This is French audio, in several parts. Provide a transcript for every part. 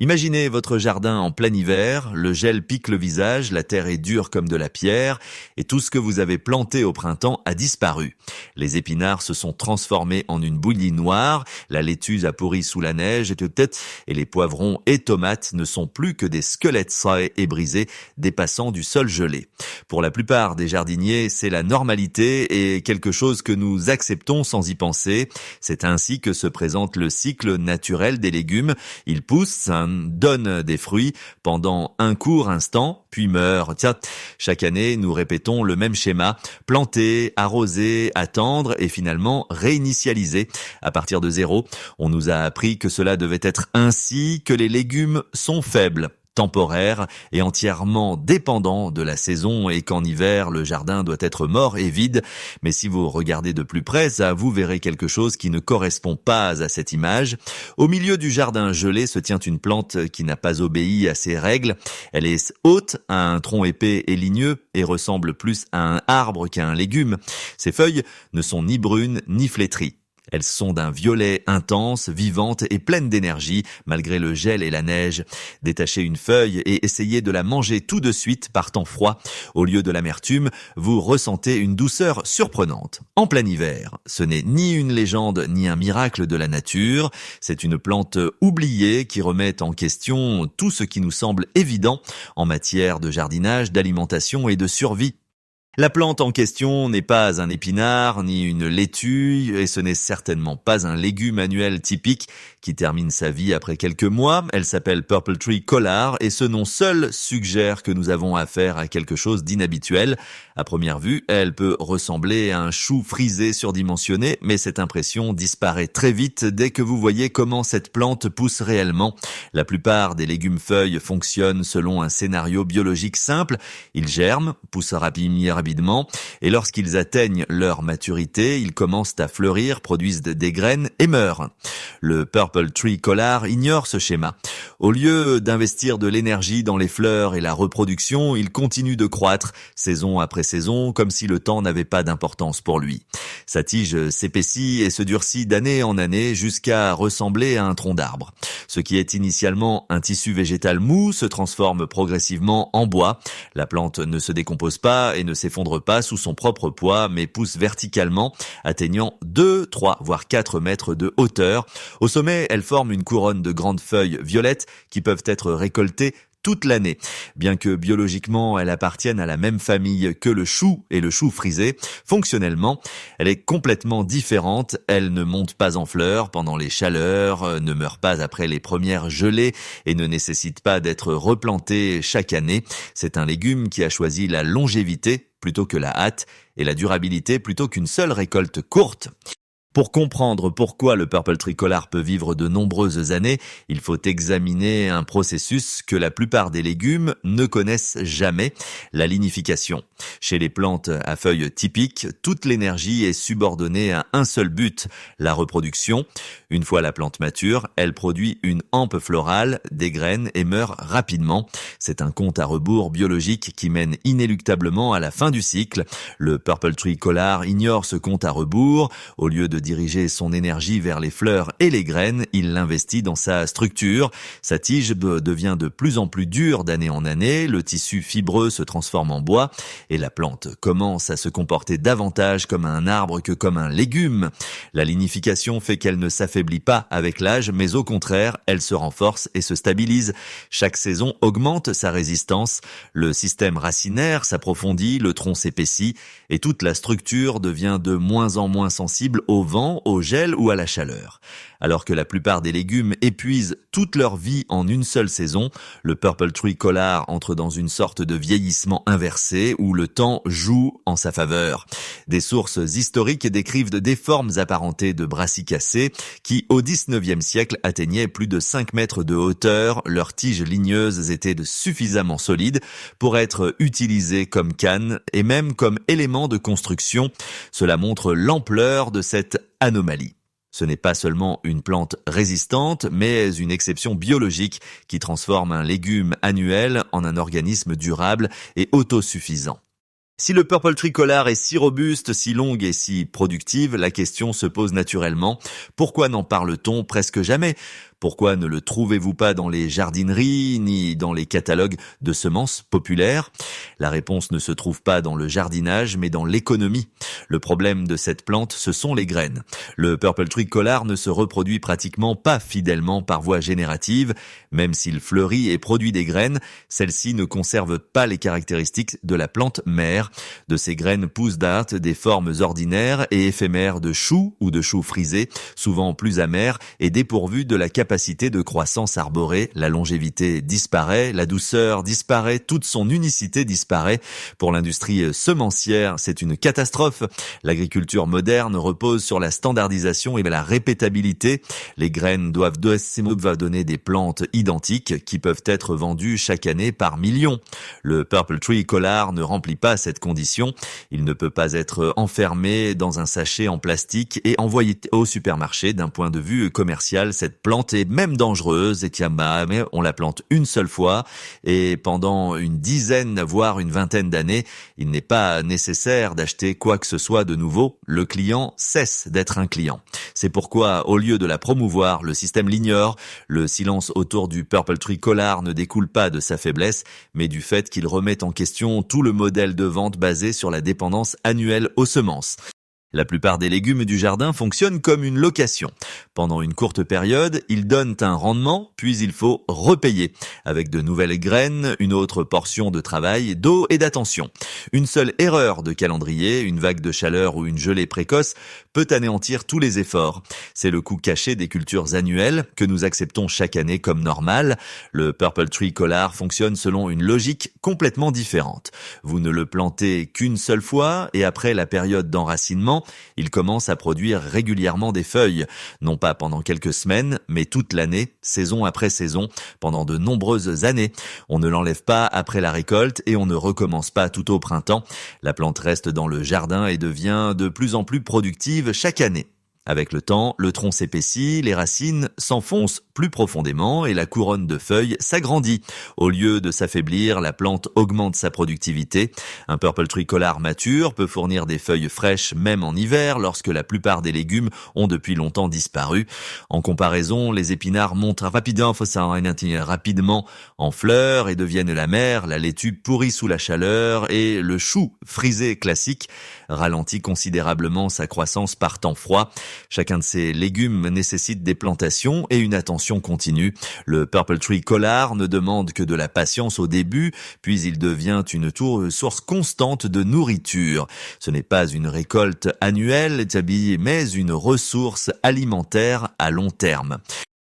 Imaginez votre jardin en plein hiver, le gel pique le visage, la terre est dure comme de la pierre, et tout ce que vous avez planté au printemps a disparu. Les épinards se sont transformés en une bouillie noire, la laitue a pourri sous la neige et les poivrons et tomates ne sont plus que des squelettes sales et brisés dépassant du sol gelé. Pour la plupart des jardiniers, c'est la normalité et quelque chose que nous acceptons sans y penser. C'est ainsi que se présente le cycle naturel des légumes. Ils poussent, donnent des fruits pendant un court instant, puis meurent. Tiens, chaque année, nous répétons le même schéma. Planter, arroser, attendre et finalement réinitialiser. À partir de zéro, on nous a appris que cela devait être ainsi, que les légumes sont faibles, temporaire et entièrement dépendant de la saison et qu'en hiver, le jardin doit être mort et vide. Mais si vous regardez de plus près, vous verrez quelque chose qui ne correspond pas à cette image. Au milieu du jardin gelé se tient une plante qui n'a pas obéi à ses règles. Elle est haute, a un tronc épais et ligneux et ressemble plus à un arbre qu'à un légume. Ses feuilles ne sont ni brunes ni flétries. Elles sont d'un violet intense, vivantes et pleines d'énergie, malgré le gel et la neige. Détachez une feuille et essayez de la manger tout de suite par temps froid. Au lieu de l'amertume, vous ressentez une douceur surprenante. En plein hiver, ce n'est ni une légende ni un miracle de la nature. C'est une plante oubliée qui remet en question tout ce qui nous semble évident en matière de jardinage, d'alimentation et de survie. La plante en question n'est pas un épinard ni une laitue et ce n'est certainement pas un légume annuel typique qui termine sa vie après quelques mois. Elle s'appelle Purple Tree Collard et ce nom seul suggère que nous avons affaire à quelque chose d'inhabituel. À première vue, elle peut ressembler à un chou frisé surdimensionné, mais cette impression disparaît très vite dès que vous voyez comment cette plante pousse réellement. La plupart des légumes-feuilles fonctionnent selon un scénario biologique simple. Ils germent, poussent rapidement, et lorsqu'ils atteignent leur maturité, ils commencent à fleurir, produisent des graines et meurent. Le Purple Tree Collard ignore ce schéma. Au lieu d'investir de l'énergie dans les fleurs et la reproduction, il continue de croître, saison après saison, comme si le temps n'avait pas d'importance pour lui. Sa tige s'épaissit et se durcit d'année en année jusqu'à ressembler à un tronc d'arbre. Ce qui est initialement un tissu végétal mou se transforme progressivement en bois. La plante ne se décompose pas et ne s'effondre pas sous son propre poids, mais pousse verticalement, atteignant 2, 3, voire 4 mètres de hauteur. Au sommet, elle forme une couronne de grandes feuilles violettes qui peuvent être récoltées toute l'année. Bien que biologiquement elle appartienne à la même famille que le chou et le chou frisé, fonctionnellement, elle est complètement différente. Elle ne monte pas en fleurs pendant les chaleurs, ne meurt pas après les premières gelées et ne nécessite pas d'être replantée chaque année. C'est un légume qui a choisi la longévité plutôt que la hâte et la durabilité plutôt qu'une seule récolte courte. Pour comprendre pourquoi le Purple Tree Collard peut vivre de nombreuses années, il faut examiner un processus que la plupart des légumes ne connaissent jamais, la lignification. Chez les plantes à feuilles typiques, toute l'énergie est subordonnée à un seul but, la reproduction. Une fois la plante mature, elle produit une hampe florale, des graines et meurt rapidement. C'est un compte à rebours biologique qui mène inéluctablement à la fin du cycle. Le Purple Tree Collard ignore ce compte à rebours. Au lieu de diriger son énergie vers les fleurs et les graines, il l'investit dans sa structure. Sa tige devient de plus en plus dure d'année en année, le tissu fibreux se transforme en bois et la plante commence à se comporter davantage comme un arbre que comme un légume. La lignification fait qu'elle ne s'affaiblit pas avec l'âge, mais au contraire, elle se renforce et se stabilise. Chaque saison augmente sa résistance, le système racinaire s'approfondit, le tronc s'épaissit et toute la structure devient de moins en moins sensible au vent, au gel ou à la chaleur. Alors que la plupart des légumes épuisent toute leur vie en une seule saison, le Purple Tree Collard entre dans une sorte de vieillissement inversé où le temps joue en sa faveur. Des sources historiques décrivent des formes apparentées de brassicacées qui, au XIXe siècle, atteignaient plus de 5 mètres de hauteur. Leurs tiges ligneuses étaient suffisamment solides pour être utilisées comme canne et même comme élément de construction. Cela montre l'ampleur de cette anomalie. Ce n'est pas seulement une plante résistante, mais une exception biologique qui transforme un légume annuel en un organisme durable et autosuffisant. Si le Purple Tree Collard est si robuste, si longue et si productive, la question se pose naturellement. Pourquoi n'en parle-t-on presque jamais ? Pourquoi ne le trouvez-vous pas dans les jardineries ni dans les catalogues de semences populaires? La réponse ne se trouve pas dans le jardinage, mais dans l'économie. Le problème de cette plante, ce sont les graines. Le Purple Tree Collard ne se reproduit pratiquement pas fidèlement par voie générative. Même s'il fleurit et produit des graines, celles-ci ne conservent pas les caractéristiques de la plante mère. De ces graines poussent des formes ordinaires et éphémères de choux ou de choux frisés, souvent plus amers et dépourvus de la capacité de croissance arborée. La longévité disparaît, la douceur disparaît, toute son unicité disparaît. Pour l'industrie semencière, c'est une catastrophe. L'agriculture moderne repose sur la standardisation et la répétabilité. Les graines doivent donner des plantes identiques qui peuvent être vendues chaque année par millions. Le Purple Tree Collard ne remplit pas cette condition. Il ne peut pas être enfermé dans un sachet en plastique et envoyé au supermarché. D'un point de vue commercial, cette plante est même dangereuse. Mais on la plante une seule fois et pendant une dizaine, voire une vingtaine d'années, il n'est pas nécessaire d'acheter quoi que ce soit de nouveau. Le client cesse d'être un client. C'est pourquoi, au lieu de la promouvoir, le système l'ignore. Le silence autour du Purple Tree Collard ne découle pas de sa faiblesse, mais du fait qu'il remet en question tout le modèle de vente basé sur la dépendance annuelle aux semences. La plupart des légumes du jardin fonctionnent comme une location. Pendant une courte période, ils donnent un rendement, puis il faut repayer, avec de nouvelles graines, une autre portion de travail, d'eau et d'attention. Une seule erreur de calendrier, une vague de chaleur ou une gelée précoce peut anéantir tous les efforts. C'est le coût caché des cultures annuelles que nous acceptons chaque année comme normal. Le Purple Tree Collard fonctionne selon une logique complètement différente. Vous ne le plantez qu'une seule fois et après la période d'enracinement, il commence à produire régulièrement des feuilles, non pas pendant quelques semaines, mais toute l'année, saison après saison, pendant de nombreuses années. On ne l'enlève pas après la récolte et on ne recommence pas tout au printemps. La plante reste dans le jardin et devient de plus en plus productive chaque année. Avec le temps, le tronc s'épaissit, les racines s'enfoncent plus profondément et la couronne de feuilles s'agrandit. Au lieu de s'affaiblir, la plante augmente sa productivité. Un Purple Tree Collard mature peut fournir des feuilles fraîches même en hiver lorsque la plupart des légumes ont depuis longtemps disparu. En comparaison, les épinards montent rapidement en fleurs et deviennent la mère, la laitue pourrit sous la chaleur et le chou frisé classique ralentit considérablement sa croissance par temps froid. Chacun de ces légumes nécessite des plantations et une attention continue. Le Purple Tree Collard ne demande que de la patience au début, puis il devient une source constante de nourriture. Ce n'est pas une récolte annuelle, mais une ressource alimentaire à long terme.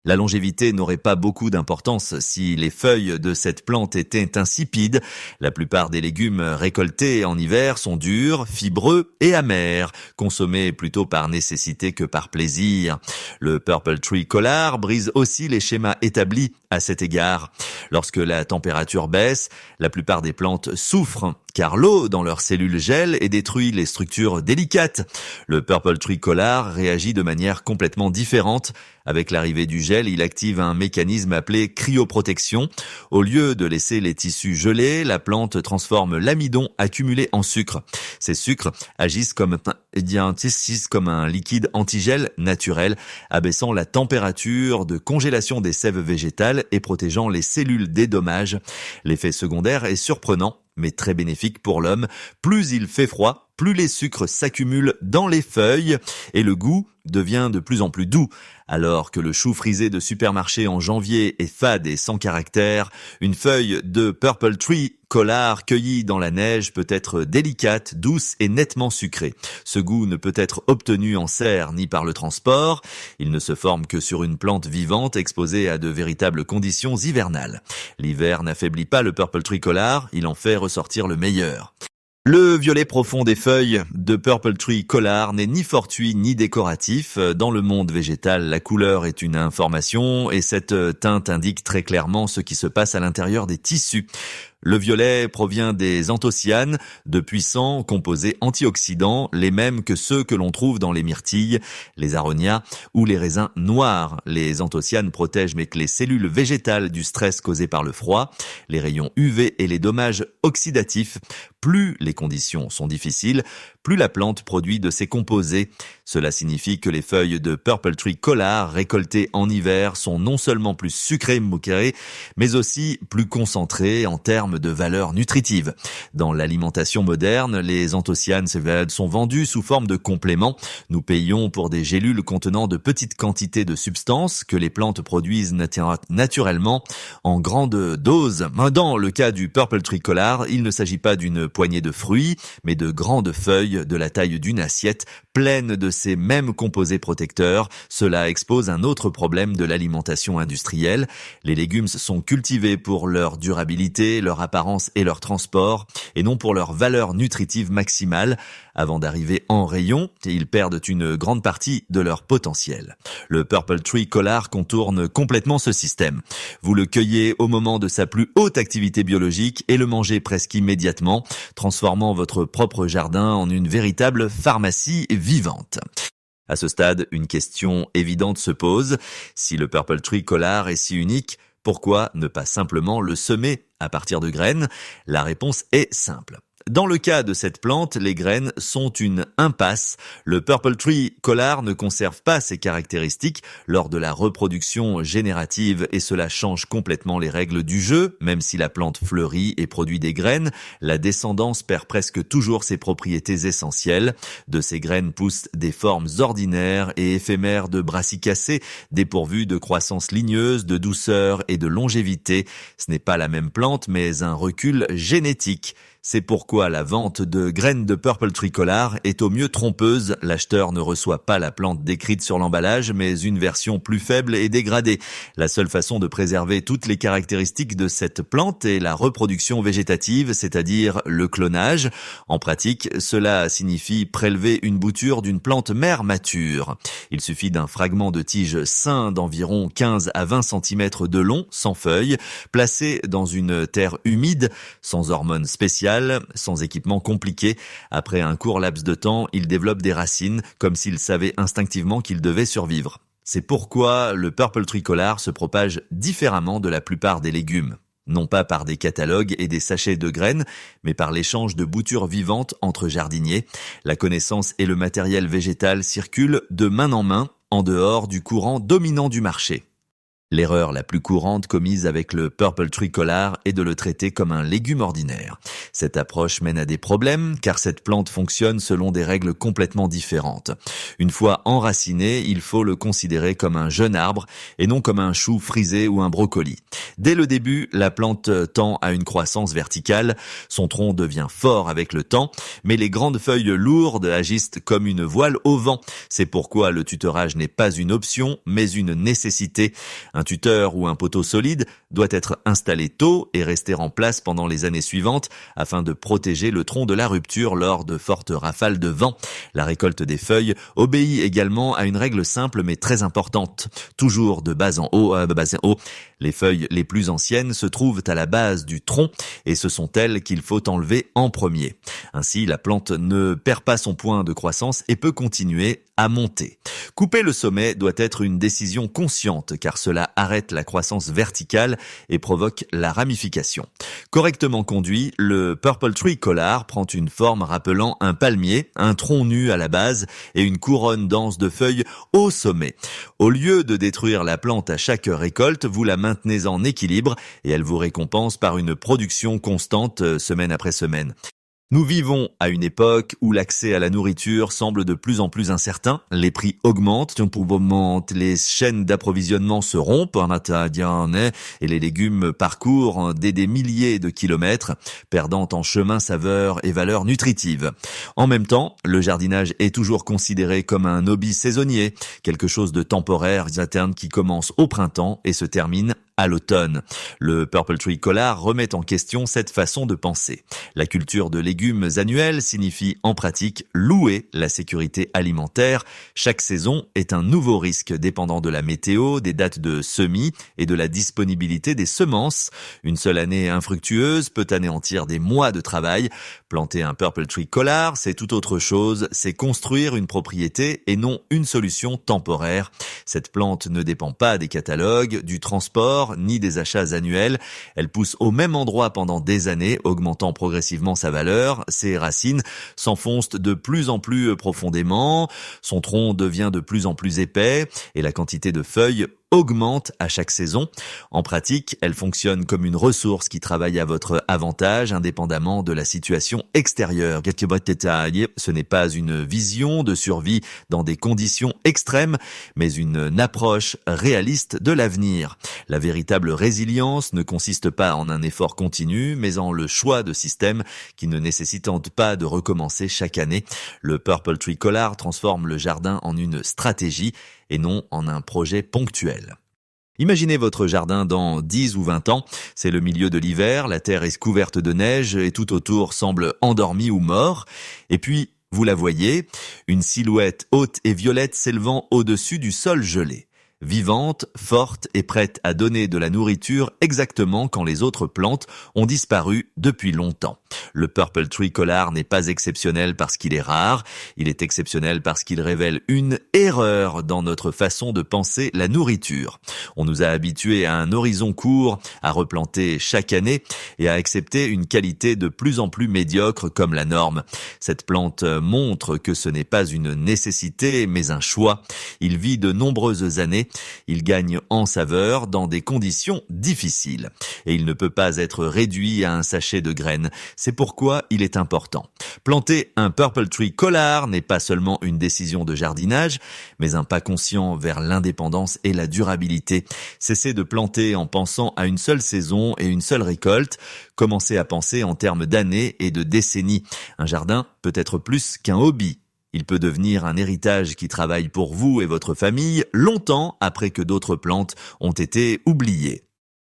La longévité n'aurait pas beaucoup d'importance si les feuilles de cette plante étaient insipides. La plupart des légumes récoltés en hiver sont durs, fibreux et amers, consommés plutôt par nécessité que par plaisir. Le Purple Tree Collard brise aussi les schémas établis à cet égard. Lorsque la température baisse, la plupart des plantes souffrent, car l'eau dans leurs cellules gèle et détruit les structures délicates. Le Purple Tree Collard réagit de manière complètement différente. Avec l'arrivée du gel, il active un mécanisme appelé cryoprotection. Au lieu de laisser les tissus gelés, la plante transforme l'amidon accumulé en sucre. Ces sucres agissent comme un liquide antigel naturel, abaissant la température de congélation des sèves végétales et protégeant les cellules des dommages. L'effet secondaire est surprenant, mais très bénéfique pour l'homme. Plus il fait froid, plus les sucres s'accumulent dans les feuilles et le goût devient de plus en plus doux. Alors que le chou frisé de supermarché en janvier est fade et sans caractère, une feuille de Purple Tree Collard cueillie dans la neige peut être délicate, douce et nettement sucrée. Ce goût ne peut être obtenu en serre ni par le transport. Il ne se forme que sur une plante vivante exposée à de véritables conditions hivernales. L'hiver n'affaiblit pas le Purple Tree Collard, il en fait ressortir le meilleur. Le violet profond des feuilles de Purple Tree Collard n'est ni fortuit ni décoratif. Dans le monde végétal, la couleur est une information et cette teinte indique très clairement ce qui se passe à l'intérieur des tissus. Le violet provient des anthocyanes, de puissants composés antioxydants, les mêmes que ceux que l'on trouve dans les myrtilles, les aronias ou les raisins noirs. Les anthocyanes protègent les cellules végétales du stress causé par le froid, les rayons UV et les dommages oxydatifs Plus les conditions sont difficiles, plus la plante produit de ses composés. Cela signifie que les feuilles de Purple Tree Collard récoltées en hiver sont non seulement plus sucrées, mais aussi plus concentrées en termes de valeur nutritive. Dans l'alimentation moderne, les anthocyanes sont vendus sous forme de compléments. Nous payons pour des gélules contenant de petites quantités de substances que les plantes produisent naturellement en grande dose. Dans le cas du Purple Tree Collard, il ne s'agit pas d'une poignée de fruits, mais de grandes feuilles de la taille d'une assiette, pleines de ces mêmes composés protecteurs. Cela expose un autre problème de l'alimentation industrielle. Les légumes sont cultivés pour leur durabilité, leur apparence et leur transport, et non pour leur valeur nutritive maximale. Avant d'arriver en rayon, ils perdent une grande partie de leur potentiel. Le Purple Tree Collard contourne complètement ce système. Vous le cueillez au moment de sa plus haute activité biologique et le mangez presque immédiatement, transformant votre propre jardin en une véritable pharmacie vivante. À ce stade, une question évidente se pose. Si le Purple Tree Collard est si unique, pourquoi ne pas simplement le semer à partir de graines? La réponse est simple. Dans le cas de cette plante, les graines sont une impasse. Le Purple Tree Collard ne conserve pas ses caractéristiques lors de la reproduction générative et cela change complètement les règles du jeu. Même si la plante fleurit et produit des graines, la descendance perd presque toujours ses propriétés essentielles. De ces graines poussent des formes ordinaires et éphémères de brassicacées, dépourvues de croissance ligneuse, de douceur et de longévité. Ce n'est pas la même plante, mais un recul génétique. C'est pourquoi la vente de graines de Purple Tree Collard est au mieux trompeuse. L'acheteur ne reçoit pas la plante décrite sur l'emballage, mais une version plus faible et dégradée. La seule façon de préserver toutes les caractéristiques de cette plante est la reproduction végétative, c'est-à-dire le clonage. En pratique, cela signifie prélever une bouture d'une plante mère mature. Il suffit d'un fragment de tige sain d'environ 15 à 20 cm de long, sans feuilles, placé dans une terre humide, sans hormones spéciales, sans équipement compliqué. Après un court laps de temps, il développe des racines, comme s'il savait instinctivement qu'il devait survivre. C'est pourquoi le Purple Tree Collard se propage différemment de la plupart des légumes. Non pas par des catalogues et des sachets de graines, mais par l'échange de boutures vivantes entre jardiniers. La connaissance et le matériel végétal circulent de main en main, en dehors du courant dominant du marché. L'erreur la plus courante commise avec le Purple Tree Collard est de le traiter comme un légume ordinaire. Cette approche mène à des problèmes car cette plante fonctionne selon des règles complètement différentes. Une fois enraciné, il faut le considérer comme un jeune arbre et non comme un chou frisé ou un brocoli. Dès le début, la plante tend à une croissance verticale, son tronc devient fort avec le temps, mais les grandes feuilles lourdes agissent comme une voile au vent. C'est pourquoi le tutorage n'est pas une option, mais une nécessité. Un tuteur ou un poteau solide doit être installé tôt et rester en place pendant les années suivantes afin de protéger le tronc de la rupture lors de fortes rafales de vent. La récolte des feuilles obéit également à une règle simple mais très importante. Toujours de bas en haut, les feuilles les plus anciennes se trouvent à la base du tronc et ce sont elles qu'il faut enlever en premier. Ainsi, la plante ne perd pas son point de croissance et peut continuer à monter. Couper le sommet doit être une décision consciente car cela arrête la croissance verticale et provoque la ramification. Correctement conduit, le Purple Tree Collard prend une forme rappelant un palmier, un tronc nu à la base et une couronne dense de feuilles au sommet. Au lieu de détruire la plante à chaque récolte, vous la maintenez en équilibre et elle vous récompense par une production constante semaine après semaine. Nous vivons à une époque où l'accès à la nourriture semble de plus en plus incertain. Les prix augmentent, les chaînes d'approvisionnement se rompent et les légumes parcourent des milliers de kilomètres, perdant en chemin saveur et valeur nutritive. En même temps, le jardinage est toujours considéré comme un hobby saisonnier, quelque chose de temporaire qui commence au printemps et se termine à l'automne. Le Purple Tree Collard remet en question cette façon de penser. La culture de légumes annuels signifie en pratique louer la sécurité alimentaire. Chaque saison est un nouveau risque dépendant de la météo, des dates de semis et de la disponibilité des semences. Une seule année infructueuse peut anéantir des mois de travail. Planter un Purple Tree Collard, c'est tout autre chose. C'est construire une propriété et non une solution temporaire. Cette plante ne dépend pas des catalogues, du transport, support ni des achats annuels. Elle pousse au même endroit pendant des années, augmentant progressivement sa valeur. Ses racines s'enfoncent de plus en plus profondément, son tronc devient de plus en plus épais et la quantité de feuilles augmente à chaque saison. En pratique, elle fonctionne comme une ressource qui travaille à votre avantage indépendamment de la situation extérieure. Ce n'est pas une vision de survie dans des conditions extrêmes, mais une approche réaliste de l'avenir. La véritable résilience ne consiste pas en un effort continu, mais en le choix de systèmes qui ne nécessitent pas de recommencer chaque année. Le Purple Tree Collard transforme le jardin en une stratégie et non en un projet ponctuel. Imaginez votre jardin dans 10 ou 20 ans. C'est le milieu de l'hiver, la terre est couverte de neige et tout autour semble endormi ou mort. Et puis, vous la voyez, une silhouette haute et violette s'élevant au-dessus du sol gelé. Vivante, forte et prête à donner de la nourriture exactement quand les autres plantes ont disparu depuis longtemps. Le Purple Tree Collard n'est pas exceptionnel parce qu'il est rare, il est exceptionnel parce qu'il révèle une erreur dans notre façon de penser la nourriture. On nous a habitués à un horizon court, à replanter chaque année et à accepter une qualité de plus en plus médiocre comme la norme. Cette plante montre que ce n'est pas une nécessité mais un choix. Il vit de nombreuses années. Il gagne en saveur dans des conditions difficiles. Et il ne peut pas être réduit à un sachet de graines. C'est pourquoi il est important. Planter un Purple Tree Collard n'est pas seulement une décision de jardinage, mais un pas conscient vers l'indépendance et la durabilité. Cessez de planter en pensant à une seule saison et une seule récolte. Commencez à penser en termes d'années et de décennies. Un jardin peut être plus qu'un hobby. Il peut devenir un héritage qui travaille pour vous et votre famille longtemps après que d'autres plantes ont été oubliées.